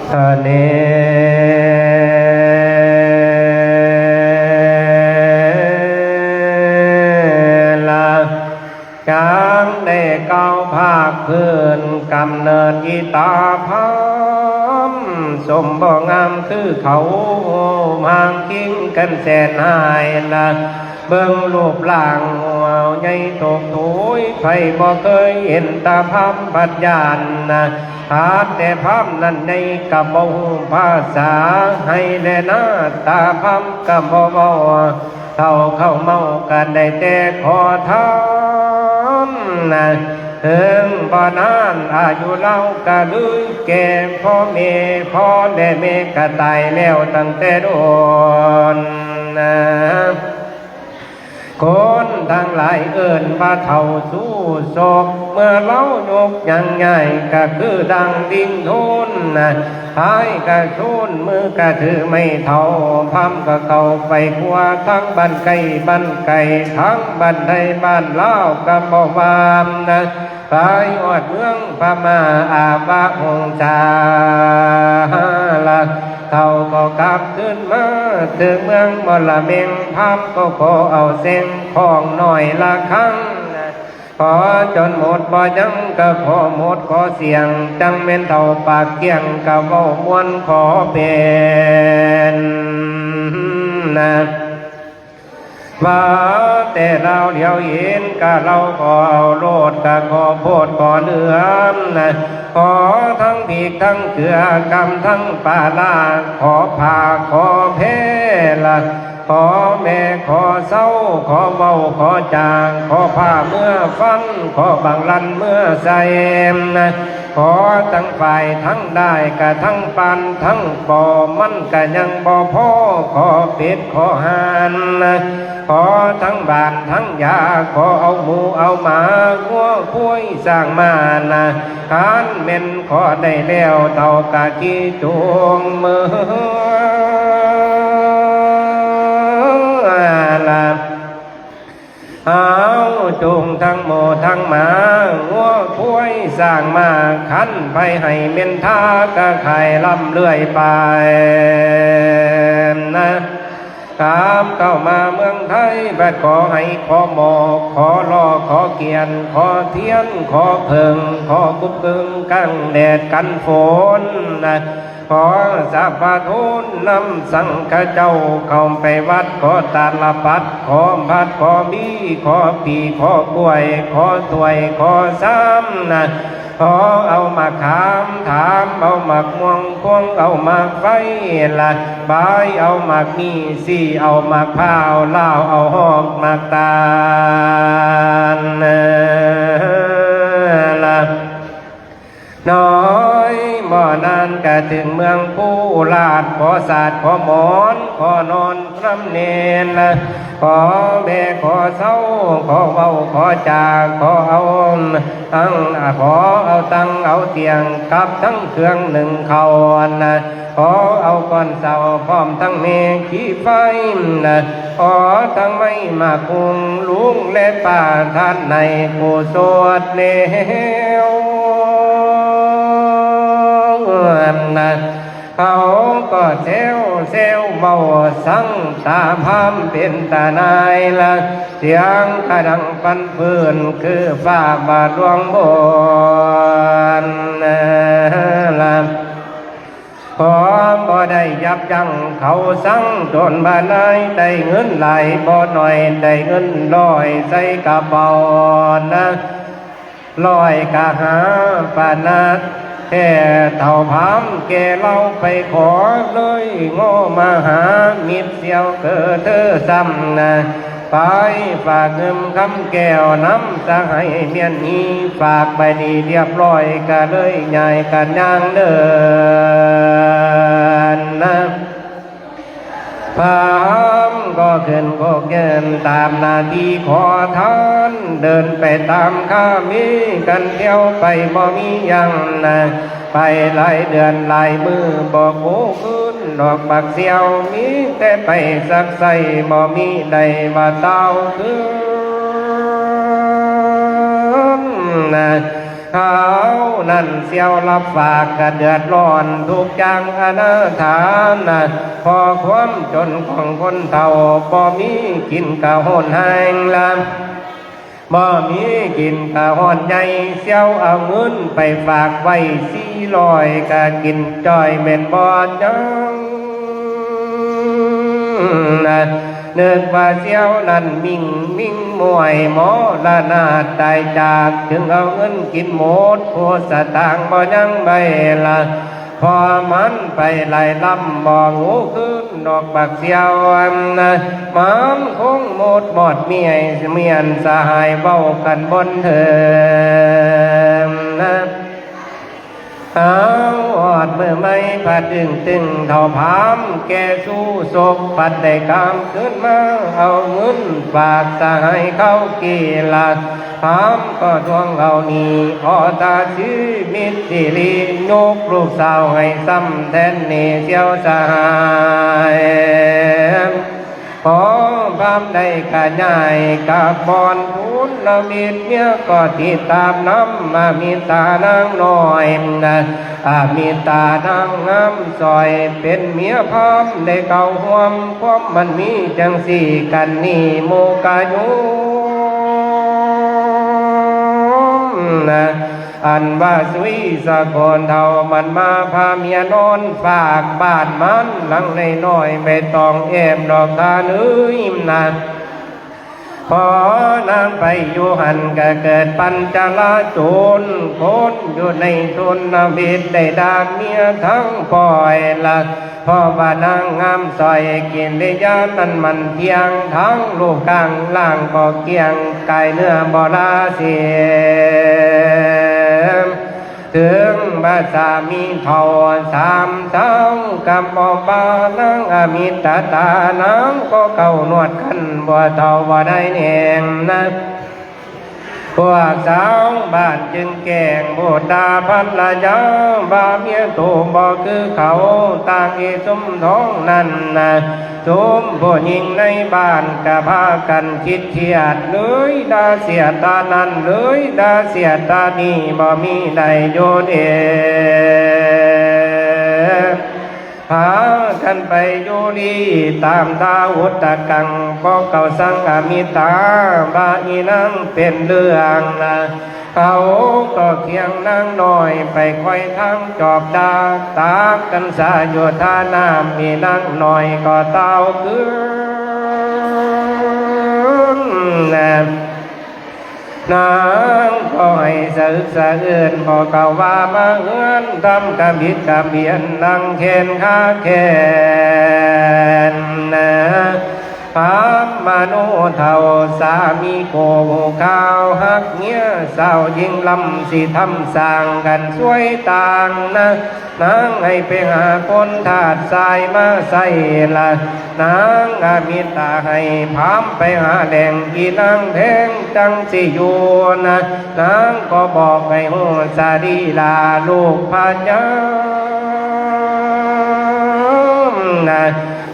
เนละจางได้เก้าภาคพื้นกำเนิดอีตาพามสมบ่งามคือเขาห่างกิ้งกันแสนหายละเบิ่งรูปร่างหัวใหญ่ตกถุยใครบ่เคยเห็นตาพามปัญญานะหาแต่พามนั้นในกะบ่ฮู้ภาษาให้แลนะตาพามกะบ่เว้าเท่าเข้าเมากันได้แต่ขอทานนะถึงบ่นานอายุเราก็เลยแก่พ่อแม่พ่อและแม่ก็ตายแล้วตั้งแต่โดนนะคนทั้งหลายเอิ้นว่าเท่าสู้ศกเมื่อเล่ายกยังใหญ่ก็คือดังดิ่งทุนนะท้ายก็ชุนมือก็ถือไม่เท่าพัมก็เข้าไปครัวทั้งบ้านไก่บ้านไก่ทั้งบ้านใดบ้านเล่าก็บ่วามนะไปอดเมืองพม่าอาบะหงจาละเขาก็กลับขึ้นมาถึงเมืองมลเมงพามก็ขอเอาเส้นของหน่อยละครั้งขอจนหมดบ่ยังก็ขอหมดขอเสียงจังเม็นเท่าปากเกี้ยงก็เว้ามวนขอเป็นนะว่าแต่เราเดียวเห็นก็เราก็เอาโลดก็ขอโพดขอเนื้อนะขอทั้งผีทั้งเกลือกำทั้งปลาลาขอผ่าขอเพละขอแม่ขอเศร้าขอเบาขอจางขอผ้าเมื่อฟันขอบางลันเมื่อใส่นะขอทั้งฝ่ายทั้งได้กะทั้งปันทั้งบ่มันกะยังบ่พอขอเป็ดขอหันนะขอทั้งบานทั้งยาขอเอาหมูเอาหมางัวคุ้ยสร้างมานะขานเม่นขอได้แล้วเท่ากะกี่จวงมือเอาจุงทั้งหมูทั้งหมางัวคุ้ยสร้างมาขันไปให้เม่นทากะไข่ลำเลื่อยไปนะตามเข้ามาเมืองไทยบัดขอให้ขอหมอกขอรอขอเกียนขอเทียนขอเพิงขอกุบกึงกันแดดกันฝนนะขอสัพพทุนนำสังฆเจ้าเข้าไปวัดขอตาลปัดขอพัดขอบีขอปีขอกล้วยขอถวยขอซ้ำนะขอเอามาขามถามเอาหมากม่วงพวงเอาหมากไฟละบายเอาหมากนี่สี่เอาหมากพร้าวเล่าเอาหอกหมากตาลละน้อยบ่นานก็ถึงเมืองผู้ลาดขอศาสตร์ขอหมอนขอนอนพรำเนรละขอแม่ขอเศร้าขอเว้าขอจากขอเอาตั้งขอเอาตั้งเอาเตียงกับทั้งเครื่องหนึ่งเขานะขอเอาก้อนเสาพร้อมทั้งเมฆขี้ไฟนะขอทั้งไม้มาคุงลุงและป่าท่านในผู้สวดเลวนะเขาก็เซลเบาสังตาพามเป็นตานายละเสียงกระดังปันปืนคือฟ้าบาดดวงบนละขอบ่ได้ยับยั้งเขาสั่งโดนบานายได้เงินไหลบ่หน่อยได้เงินลอยใส่กระเป๋านะลอยกะหาปานาแค่เท่าพามแกเราไปขอเลยโง่มาหามิตรเสียวเกิดเธอซ้ำนะไปฝากเงินคำแก้วน้ำจะให้เมียนนี้ฝากไปดีเรียบร้อยก็เลยใหญ่กันย่างเดินนะพามก็ขึ้นก็เกินตามนาทีขอทานเดินไปตามข้ามีกันเที่ยวไปบ่มียังนะไปหลายเดือนหลายมือบอกโอ้ขึ้นดอกบักเสียวมีแต่ไปสักใส่บ่มีใดว่าเต้าขึ้นนะเขา นั่นเสียวรับฝากกระเดือดร้อนทุกอย่างอนาถานะพอความจนของคนเฒ่าบ่มีกินกะโหนแห้งละบ่มีกินกะหอนใหญ่เสียวเอาเงินไปฝากไว้400กะกินจ้อยแม่นบ่จังนะนึกว่าเสียวนั่นมิ่งมวยหมอละนาดตายจากถึงเอาเงินกินหมดโคสตางบ่ยังไม่ละพอมันไปไล่ลำบ่งูขึ้นดอกบักเสียวนะมันคงหมดบอดเมียนสหายเว้ากันบนเถิมนะเอาอดเมื่อไม่ผัดตึงเท่าพามแกสู้ศพปัดได้กามขึ้นมาเอาเงินฝากสหายเข้ากีฬาพามก็ทวงเอานี่พอตาชีมิตรสิริยกลูกสาวให้ซ้ำแทนนี่เสียวสหายขอความได้กะใหญ่กับบอนทุนละมิดเมียก็ติดตามน้ำมามีตานางน้อยนะมีตานางงามซอยเป็นเมียพร้อมได้เก่าห่วมความมันมีจังสี่กันนี่โมกายุนะอันว่าสุยสะกอนเท่ามันมาพาเมียนอนฝากบ้านมันหลังในน้อยไม่ต้องแอบดอกทานื้อนะพอนางไปอยู่หันก็เกิดปัญจลาโจรคนอยู่ในชนวิทย์ได้ด่าเมียทั้งปล่อยละเพราะว่านางงามซอยกินได้ยานั้นมันเพียงทั้งลูกกลางล่างก็เกียงกายเนื้อบ่ลาเสียถึงบาสามีเท่า3 เท่ากำบ่บานังอมิตตานังก็เก่านวดขันบ่เท่าบ่ได้เองนะพวกสาวบ้านจึงแกงโบดาพันละยาบาเมียโตบ่คือเขาต่างอีสมท้องนั่นนะสมผู้หญิงในบ้านกะพากันคิดเทียดเลยดาเสียตานั้นเลยดาเสียตานี้บ่มีใดโยนเอพากันไปอยู่ดีตามดาวุตกังพอเก่าสังอมิตาบาอีนังเป็นเรื่องนะเขาก็เคียงนางน้อยไปคอยทางจอบดาตากันสาโยธานามีนางน้อยก็เต้าคืนนะนางคอยสะอื่นพอเก่าว่ามาเฮือนทำกะบิดกะเบียนนั่งเข็นขาแขนนะพามมาโนเท่าสามีโกหูข้าวหักเงี้ยสาวยิงลำสิทำสร้างกันสวยต่างนะนางให้ไปหาคนถาดทรายมาใส่ละนางอามิตาให้พามไปหาแดงกีนางแทงจังสิอยู่นะนางก็บอกให้หูสาดีลาลูกพาญานะ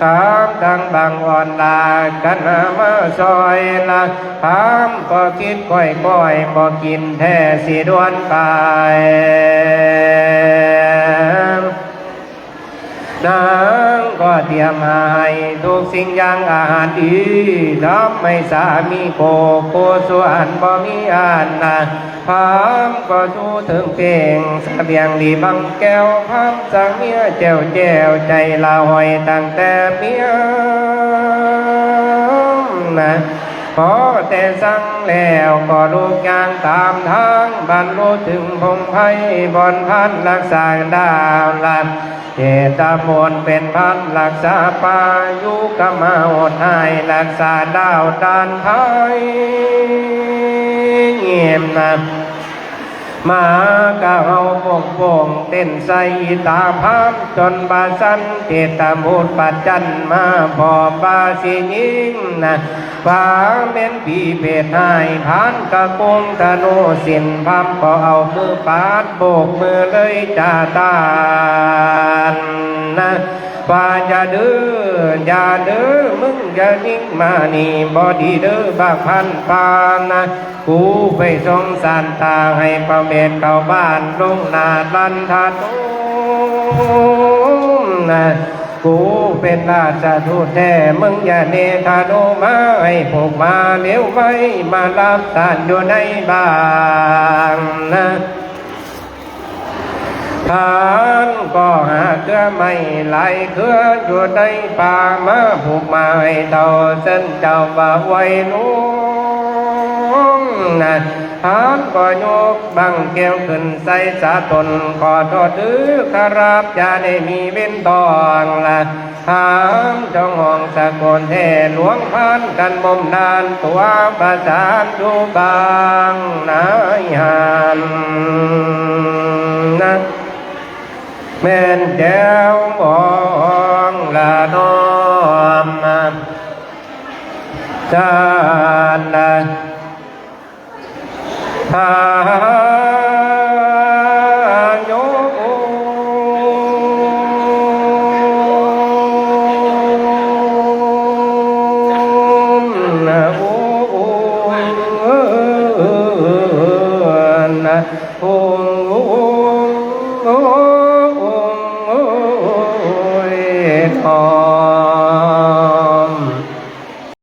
ถามทางบางอ่อนลากันมาซอยละถามก็คิดค่อยบ่กินแท้สิดวนไปนางก็เตรียมให้ทุกสิ่งอย่างอาหารดีทำให้สามีโกส่วนบ่มีอันนะพามก็ชูถึงเพียงเสบียงดีบังแก้วพามสังเมียแจ้วใจละหอยตั้งแต่เมียนะพอแต่สั่งแล้วก็ลูกยางตามทางบรรลุถึงพงไพ่บอนพันรักษาดาวลัดเจตมนเป็นพันรักษาปายุกมาอดให้รักษาดาวดานไพ่เงียบนะมากะเฮาโป่งเต้นใส่ตาพามจนบาสันเทตามุดปัจจันมาพอบาสิยิงนะฟ้าเม้นผีเพศให้ผ่านกะกงตะโนสินพามก็เอามือปาดโบกมือเลยจ่าตานนะพ ว่าอย่าเด้อมึงอย่านิ่งมานี่บ่ดีเด้อบากพันปานนะกูไปสงสารตาให้ประเมตเข้าบ้านลงนาลันทาตุนะกูเป็นราชทูตแท้มึงอย่าเนธาโนมาให้พวกมาเลี้ยวไว้มารับทานอยู่ในบ้านนะทานก็หาเครือไม่ไหลเครืออยู่ในป่ามาผูกมาให้เท่าเส้นเจ้าบ่าไว้นุ่งนะทานก็ยกบังแก้วขึ้นใส่สาตนขอโทษถือขรับอย่าได้มีเว้นตองละถามจงห้องสะกดแท่หลวงพันกันบ่มนานตัวประสานอยู่บางนายหันนะแม่นแก้วมองละน้อมจานนะหาโยมนะโอนะโอ โอ้ยทอ